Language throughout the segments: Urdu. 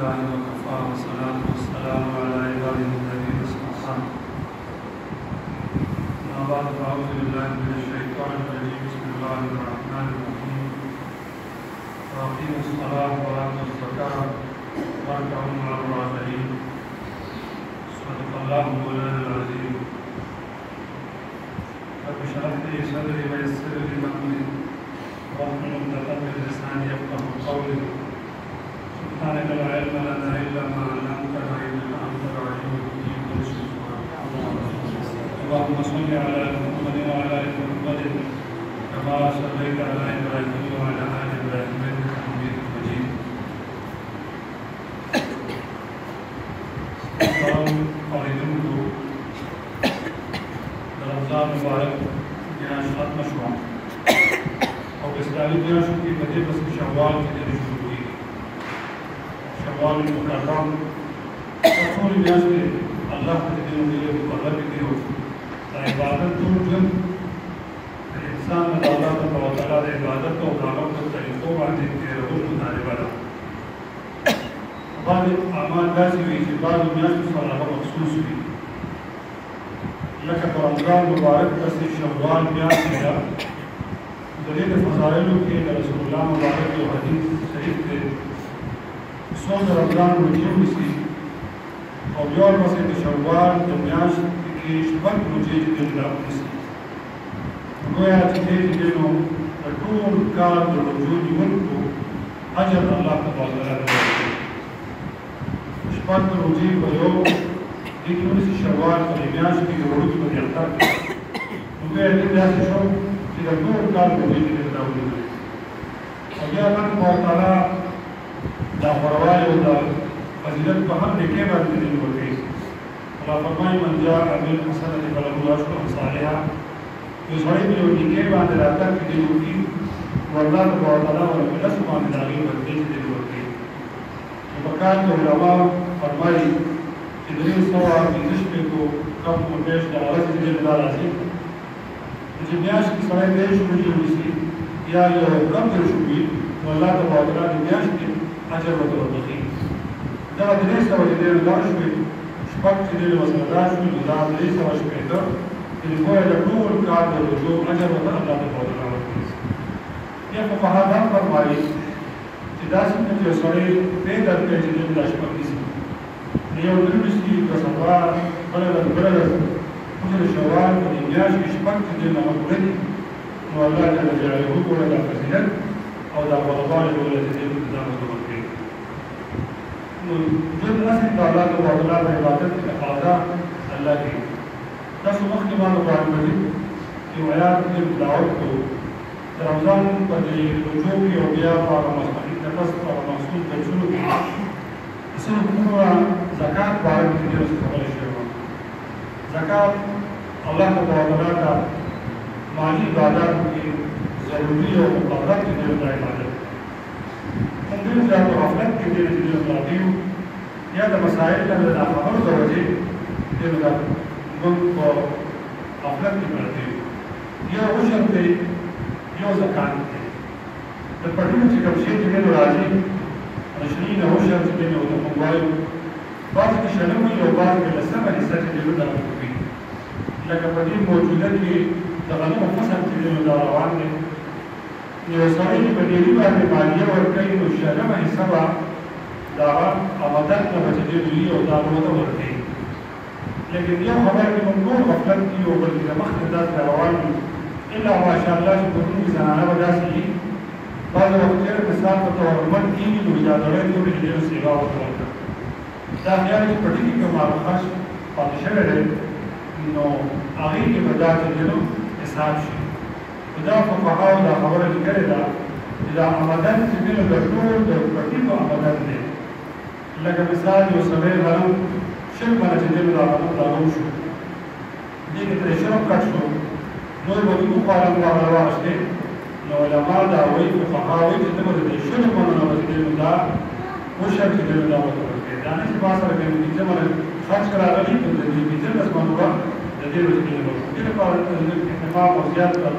لله وكفى والصلاة والسلام على عباده الذين اصطفى. أما بعد فأعوذ بالله من الشيطان الرجيم. بسم الله الرحمن الرحيم. وأقيموا الصلاة وآتوا الزكاة واركعوا مع الراكعين. صدق الله مولانا العظيم. رب اشرح لي صدري ويسر لي أمري واحلل عقدة من لساني يفقهوا قولي. سبحانك لا علم لنا إلا ما علمتنا إنك أنت العليم الحكيم. اللهم صل على محمد وعلى آل محمد كما صليت على إبراهيم وعلى آل إبراهيم إنك حميد مجيد. قائدون رمضان مبارك میاشت ختمه شوه او په اسلامي میاشتو کې په دې پسې شوال کې ډېرې شروع کېږي. شوال مکرم دا ټولې میاشتې الله ته د دې ویلې مقررې دي او د عبادت ټول ژوند د انسان د الله تعالی د عبادت او د هغه په طریقو باندې تېرول مطالبه ده. بعضې اعمال داسې وي چې بعضو میاشتو سره هغه مخصوص وي، لکه په رمضان مبارک پسې شوال میاشتې ده. د دې د فضایلو کې د رسول الله مبارک یو حدیث صحیح دی، څوک د رمضان روژې ونیسي او بیا ورپسې د شوال د میاشتې کې شپږ روژې چې دی راونیسي، نو ګویا چې دی چې دی نو د ټول کال د روژو نیونکو اجر الله تبارک وتعالی ورکوي. شپږ روژې په یو دې کې ونیسي شوال په دې میاشت کې د وړوکي په دې اختر کې، نو ګویا دې داسې شو چې د ټول کال روژې چې دی راونیسي. او بیا الله تبارک وتعالی دا غوروالي او دا فضیلت په هر نیکۍ باندې دې ورکوي. الله فرمایي من جاء بالحسنة فله عشر أمثالها. یو سړی په یو نیکۍ باندې راتګ کې دې وکړي نو الله تبارک وتعالی ورته په لسو باندې د هغې بدلې چې دې ورکوي. نو په کال کې علما فرمایي چې 365 کم و بیش د ورځې چې دې دا راځي، نو چې میاشت کې سړی 23 روژې ونیسي یا یو کم دېرش وي نو الله تبارک وتعالی د میاشتې اجر ورته وربخښي. دغه 300 چې دی نو دا شوې شپږ چې دی نو ورسره دا شوي نو دا 380 چې ګویا د ټول کال د روژو اجر ورته الله تبارک وتعالی ورکوي. بیا فقها دا فرمایي چې داسې نه چې یو سړی پرې درکوي چې دی دا شپږ نیسي، نو یو درې نیسي، دوه سبا، بله ورځ بله ورځ، خو چې د شوال په دې میاشت کې شپږ چې دی نو هغه پوره دي، نو الله جل جلاله ګوره دا فضیلت او دا غوروالي ډوله چې دی نو ځان ورته ورکوي. نو ژوند هسې د الله تبارک وتعالی د عبادت تقاضا الله کوي. تاسو مخکې ما د قرآن مجید یو آیات کې تلاوت کړو د رمضان په دې روژو کې او بیا په هغه مخکې نفس په هغه مخصوص درسونو کې څه حکمونه زکات په اړه کې ډېره خبرې شوې وه. زکات الله تبارک وتعالی ته مالي عباداتو کې ضروري او مقرر کې ډېر دا عبادت موږ ډېر زیات په غفلت کې ډېر پراته یو، یا د مسایل نه د ناخبرو د وجې ډېر زیات موږ په غفلت کې پراته یو. یو عشر دی، یو زکات دی. د پټیو چې کوم شی چې دی نو راځي عشرین عشر چې دی نو ورته موږ وایو، بعضې کې شلم وي او بعضې کې لسمه حصه چې دی نو دا ورکوي. لکه په دې موجوده کې د غنمو فصل چې دی نو دا روان دی، یو سړی چې په ډېري باندې مالیه ورکوي نو شلمه حصه به د هغه آمدن نه به چې دی وي او دا به ورته ورکوي. لیکن یو خبره کې موږ ټول غفلت کي او بلکې د مخکې داسې روان وي، الا ماشاءالله چې په کومې زنانه به داسې وي، بعضې وخت ډېر مثال په طور مند کېږي نو اجازهړی ټولې چې ډېر سیوا ورته ورکړه. دا خیال چې پټي کې کوم هغه خرڅ پاتې شوی دی نو هغې کې به دا چې دی نو حساب شي. نو دا فقهاو دا خبره لیکلې ده چې دا آمدن چې دی نو د ټول د پټي په آمدن دی. لکه مثال یو سړی غنم شل منه چې دی نو دا غنم راغون شو، دې کې ترې شرم کټ شو، نور به دې وخوړل هغه واخیستې، نو علما دا وایي فقها وایي چې ته به د دې شلو منو نه به چې دی نو دا عشر چې دی نو دا ورته ورکوې. دا نه چې ما سره کوي پنځه منه خرڅ کړه راغلي نو د دې 15 منو به د دې ورځې کې ورکړو. دې لپاره اتفاق او زیات کړ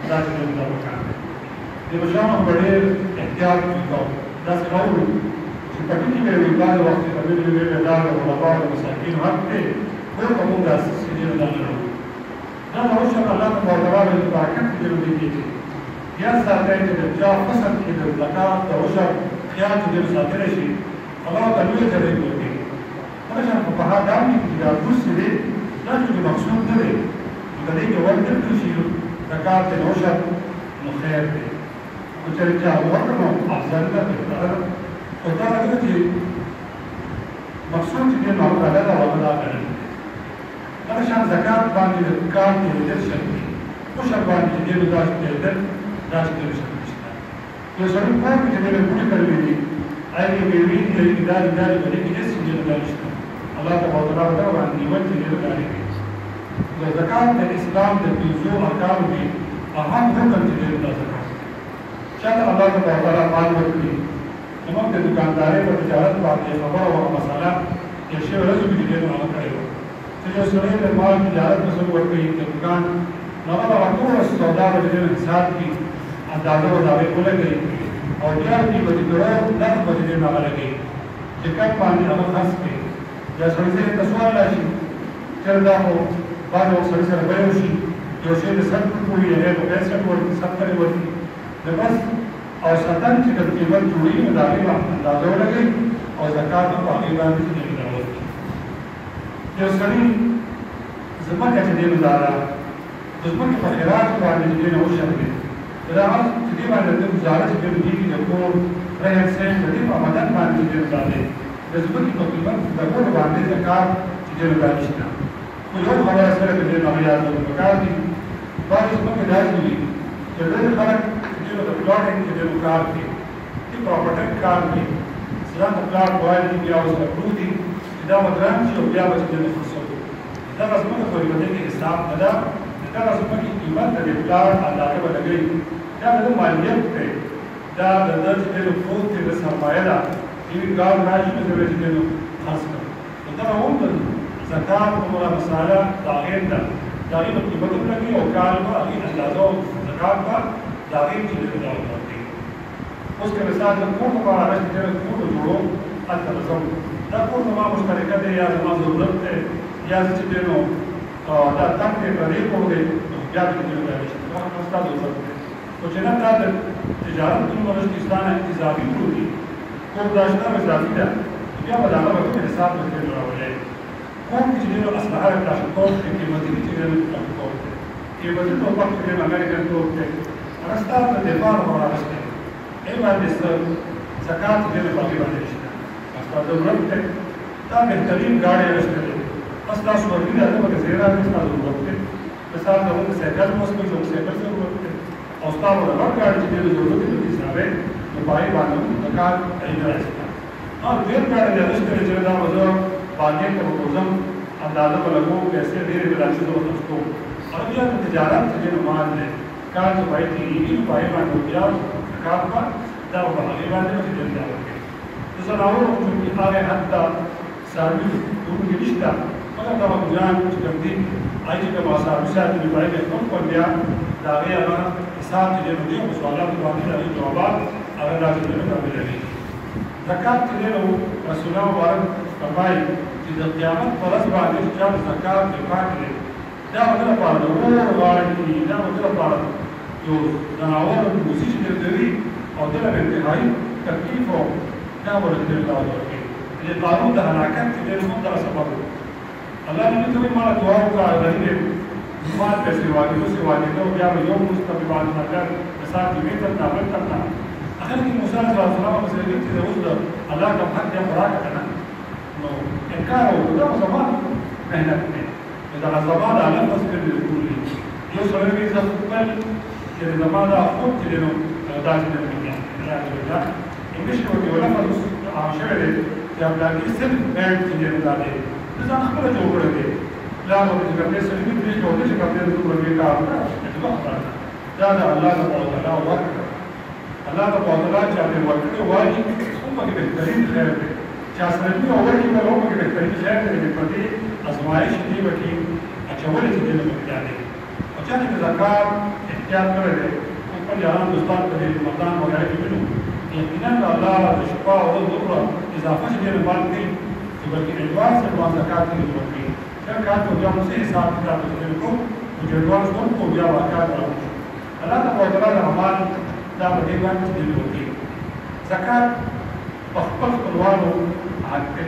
دا چې دی نو دا پکار دی. دې مشرانو به ډېر احتیاط کوي، داسې نه وایو چې پکې کې وي بعض وخت کې د دې ویل دا د علماء او مساکین حق دی خو کوم د اساسي دي نه لرو دا نو چې الله تعالی د برکت دې کېږي یا ساتي چې د چا فصل کې د زکات او عشر خیال دې ساتل شي الله تعالی دې کوي هغه په هغه دامي کې دا څه دي دا چې مقصود نه دی د دې کې ورته شي زکات او عشر نو خیر دی او چې چا ورته افضل ده او دا هغه چې مقصود دې نو هغه دا ولا کوي دا شان زکات باندې د کار کې د شرطي عشر باندې دې داشت دې داشت دې شرطي یو سړی په کې دې له ګوټ کړی دی اې وی دې دا باندې کې دې څه دې داشت الله تعالی دا باندې وځي دې داشت د زکات د اسلام د پنځو ارکانو کې اهم حکم دې د زکات چې الله تعالی مال ورکړي موږ د دکاندارۍ په تجارت باندې خبره او مسله یو شی ورځو کې دې نه کړو چې یو سړی د مال تجارت په څیر ورکړي د دکان نو هغه ټول سودا د دې حساب کې اندازه وداوي ولګي او بیا دې په دې ډول د په دې نه لګي چې کوم باندې هغه خاص کې یا سړی ته سوال راشي چې دا هو باندې سړی سره به وشي یو شی د سر کوی نه په پیسې ورته 70 ورته د بس او ساتن چې د قیمت جوړي نو دا غي اندازه ولګي او زکات په هغه باندې چې دی راوځي یو سړی زمکه چې دی مدارا د زمکه په خیرات باندې چې نه وشي دا هغه چې دی باندې د گزارش کې دی د کور رهن سین د دې په مدد باندې چې دی د زمکه په قیمت د کور باندې زکات چې دی راځي خو یو خبره سره د دې نه یاد وکړئ باندې زمکه راځي چې د خلک د پلاټینګ کې د کار کې د پراپرټي کار کې سلام پلاټ وایي بیا اوس پروت دي دا مدرن چې بیا به د فرصت دا زموږ په یوه کې حساب نه ده دا زموږ کې قیمت د پلاټ اندازه ولګي دا د مالیت ته دا د درج د فوت د سرمایه ده چې ګاو راشي د دې د خاص کړ دا هم د زکات او مساله دا غیر ده دا غیر قیمت ولګي او کار به اندازه زکات په دا غیر چې د دا ورته اوس که مثال د کور په اړه چې د کور جوړو اته رسوم دا کور ما مشترکه دی یا ما ضرورت دی یا چې دینو دا تم کې پرې کوو دی بیا چې دینو دا شي دا ستاسو ضرورت دی او چې نه دا د تجارت د افغانستان اضافي کړی کوم داشته اضافي ده بیا به دا په حساب کې راوړل کوم چې دینو اصله راځي کوم کې قیمتي چې دینو کوم قیمتي په وخت کې امریکن کوم رستار د دفاع لپاره راځي ایوان د زکات د لپاره باندې شته استاد ضرورت ده دا بهترین گاڑی راځي استا سو ورته دا په زیرا د استاد ضرورت ده مثال د موږ سایکل مسکو جو سایکل ضرورت ده او استاد د هر گاڑی چې د ضرورت دي حساب نو پای باندې زکات اینا راځي او ډیر گاڑی د رسته چې دا وځو باندې ته وځم اندازه ولګو پیسې ډیر بلانس ته وځو او بیا د تجارت چې نو مان ده کار چې پای کې یې پای باندې بیا کار په دا په هغه باندې چې دا ورکړي د زراعت چې هغه حتی ساروي ټول نشته هغه دا ځان چې کوم دي اې چې په اساس سره د پای کې کوم په بیا دا هغه حساب چې دی نو سوالات باندې د جوابات هغه راځي نو کوي زکات چې نو رسول الله مبارک فرمایي چې د قیامت پر ورځ باندې چې زکات د پاکه دا وګړه په ډول غواړي دا وګړه په یو زناور موسیقي چې دوی او د انتهایی تکلیف او دا ورته راځي د قانون د حرکت چې د موږ سره سبب الله دې ته ما دعا وکړه دې ما په سیوا کې اوسې واجب او بیا یو مستقبل نظر مثال دې ته تعامل کرنا اخر کې موسی علیه السلام په سره چې اوس د الله د حق یې خوراک کنه نو انکار او دا زمان مهنت نه دا زمان علم بس کې دې ټول یو سره کې ځکه چې زمان دا خود چې نو دا چې نه کېږي دا انګلیش کې ولا فلوس عام شوی دی چې املاکي صرف بانک چې نه دی دا خپل جوړ کړی دی لا مو چې کومه سړي دې جوړ چې کومه دې ورته کار دا الله تعالی ورکړه الله تعالی چې هغه ورکړي وایي هم کې بهترین خیر دی چې اصل دې اول کې به هم کې بهترین خیر دی په دې ازمایش دې وکړي اچول چې دې نه وکړي او چې د زکات احتیاط کړی دی په یاران دوستان په دې مقام وغیرہ کې یقینا الله د شپه او د دومره اضافه چې ډېر باندې کوي چې بلکې اډوانس زکات یې ورکوي دا کار ته بیا موږ حساب کتاب کوو او چې اډوانس ورکوو بیا واقعات راوړو الله تعالی د اعمال دا په دې باندې چې دی ورکوي زکات په خپل خپلوانو حق دی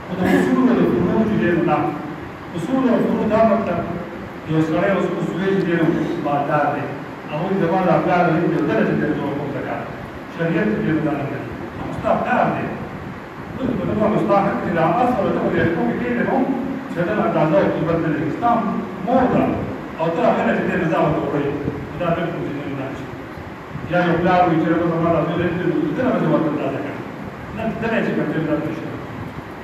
خو د اصولو د فروع چې دی نه اصول او فروع دا مطلب یو سړی اوس اصولي چې دی مالدار دی هغوی زما د افکار د یو درجه دی ورکوم زکات شریعت کې دا نه دی مستحق کار دی نو په دغه مستحق کې دا اصل ته د حکم کې دی نو چې دا اندازه او قیمت د اسلام موضوع او تر هغه چې د نظام ته وایي دا د کوم څه نه شي یا یو پلار وي چې په ما راځي د دې د نه ورته اندازه کوي نه د نه چې کوم څه نه شي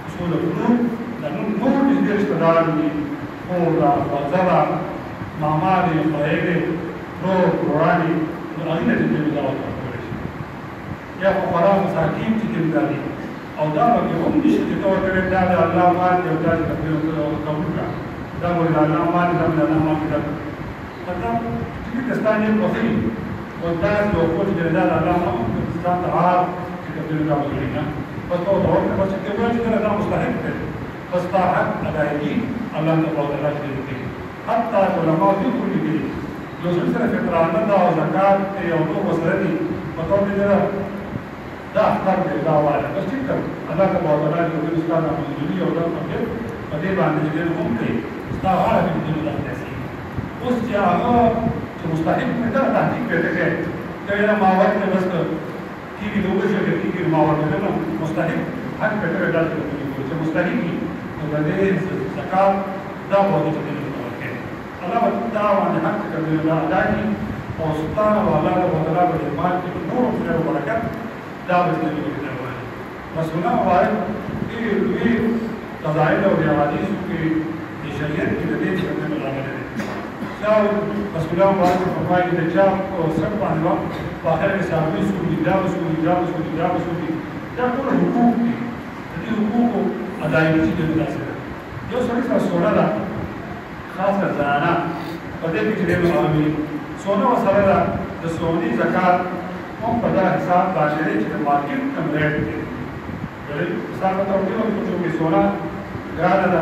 اصول فروع دا نور دې رشتہدار دي او دا وزرا ماما دي خایګي رو قرآني نو هغه دې د نظام یا فقراء مساکین چې دې او دا به هم نشي چې تور کړی دا د الله مال دی او دا چې قبول کړه دا وایي د الله مال دا د الله مال دا مطلب چې دستانه په خې او دا یو کوټ چې دا د الله مال ستاسو ته عار چې قبول کړی نه پس په ډول کې چې کوم چې دا مستحق دی پس تا حق ادایي الله تعالی دې حتی علماء دې کولی دي یو څه سره فطرانه دا او زکات یو نو سره دي په توګه دې دا افکار دی دا واله بس ټیک ده الله تعالی دې د اسلام منځلي او دا په دې باندې دې هم کوي دا هغه دې د تاسیس اوس چې هغه چې مستحق نه دا تحقیق کوي دا یې ما وایي بس کیږي دوه شي کیږي ما وایي نه مستحق حق په دې ډول کوي چې مستحقي نو د دې زکات دا وایي چې دې ورکړي الله تعالی باندې حق کوي دا دایي او سلطان او الله تعالی په مال کې نور او برکت دا به دې وکړي مسؤلان وایي چې دوی قضایل او حدیث کې د شریعت کې د دې څخه نه راغلي دا مسؤلان وایي په پای کې د چا او سر باندې په اخر کې سامي سوري دا ټول حقوق دي د دې حقوقو ادایي چې د تاسو یو سړي سره سونا ده خاصه زنانه په دې کې چې د عامي سونا وسره د سوني زکات هم په دا حساب باندې چې د مارکیټ کم ریټ دی مثال په توګه یو چې سونا ګرانه ده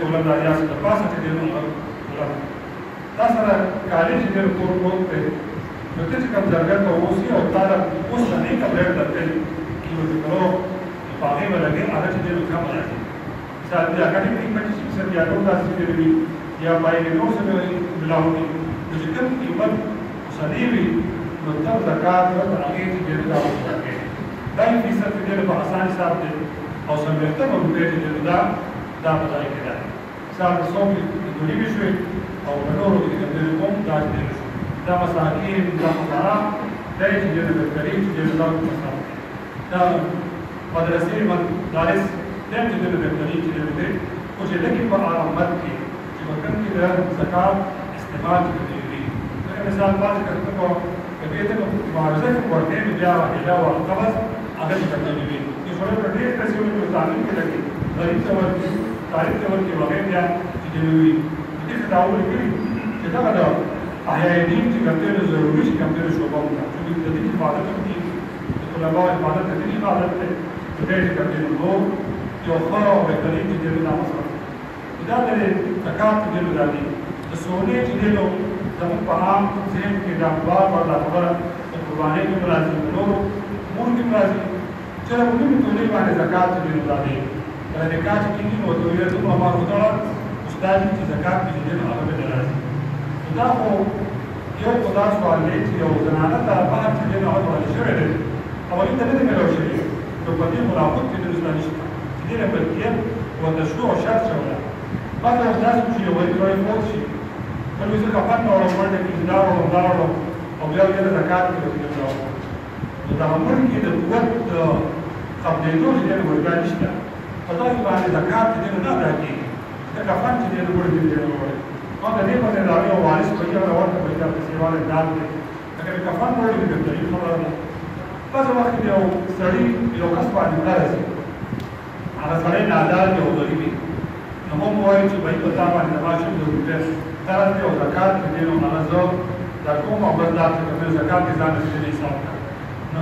تولہ دا یا څه پاسه چې دی دا سره کالج دې کور ته نو ته چې کوم ځای ته اوسې او تعالی اوس نه کوم ریټ درته کیو دې کړو په هغه باندې هغه چې دې کم راځي مثال دې هغه دې په چې څه بیا نو تاسو دې یا باندې نو څه بلاوي چې کوم قیمت صدیوي نو تر زکات او هغه چې دې دا وکړي دا یې فیصد دې په آسان حساب دې او څنګه ته مو دې دې دا په ځای کې ده حساب څوک دې نیوي شوی او نورو کې دې کوم دا دې دا مساکین دا فقراء دا چې دې د کړي چې دې دا مساکین دا مدرسې مدارس دې چې دې د کړي چې دې او چې دې په آرامت کې چې وکړ کې د زکات استعمال کوي مثال باندې کړو دې ته معاوضه ورته بیا هدا او قبض هغه څنګه دی چې سره په دې تاسو په تعلیم کې لګي غریب څور طالب څور کې وغه بیا چې دی دې تداول کوي چې دا دا احیاء دین چې کومه ضروري چې کومه شوبه ده چې د دې عبادت کې د علماء عبادت د دې عبادت ته دې چې کومه نو یو خو او کلی چې دې نه مصرف دا د زکات دې لري د سونې چې دې نو زموږ په عام ذهن کې دا بار بار دا خبره د قربانۍ کې راځي نور مور کې راځي چې موږ په ټولې باندې زکات دې راځي دا د زکات کې نو ته یې ته ما وروته استاد چې زکات دې دې هغه به راځي دا خو یو خدای سوال دی چې یو زنانه ته په هر څه دې نه ورته شوی دی او دې ته نه ملو شي نو په دې ملاقات کې د اسلامي شته دې له بلکې او د شروع شرط شوی بعد او تاسو چې یو وایي فوت شي نو زه کفن او ورته کې دارو او بیا یې زکات کې ورته نو دا موږ کې د قوت قبلېدو چې دې ورته نشته په دا باندې زکات دې نه راځي دا کفن چې دې ورته دې او د دې په اړه یو وارث په یو ورته په دې سیواله دال دي اگر کفن ورته دې ته یو خبره ده پس وخت یو سړی یو کس باندې راځي هغه سړی نادار دی او غریبي نو موږ وایو چې باید په تا باندې واجب دی طرف او زکات دې نو هغه زو دا کوم او بل دا چې زکات دې ځان دې حساب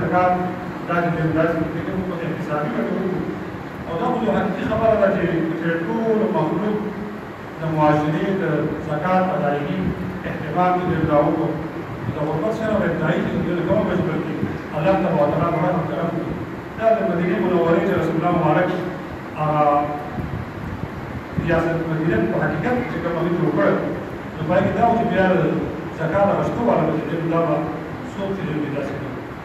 ذکر دا چې داسې فکر په اقتصادي کټو او دا خو حقیقي خبره ده چې ټول مخلوق د معاشرې د زکات ادایګي اهتمام دې راوړو د غربت سره ابتدایي چې د کوم مجبور کې الله تبارک وتعالى باندې کرم دا د مدینه منورې چې رسول الله مبارک ریاست مدینه په حقیقت چې کوم دې جوړ کړ نو باید دا چې بیا زکات راستو والا چې دا څوک چې دې داسې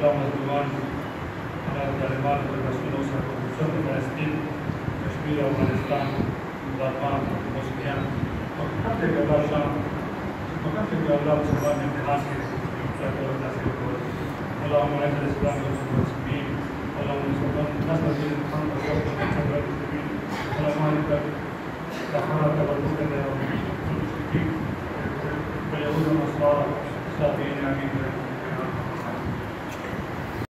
اللهم صل على تعليمات الرسول صلى الله عليه وسلم فلسطين كشمير وافغانستان ضربان بوسنيا وحتى الله شام وحتى الله سبحانه وتعالى اللهم اعز الاسلام والمسلمين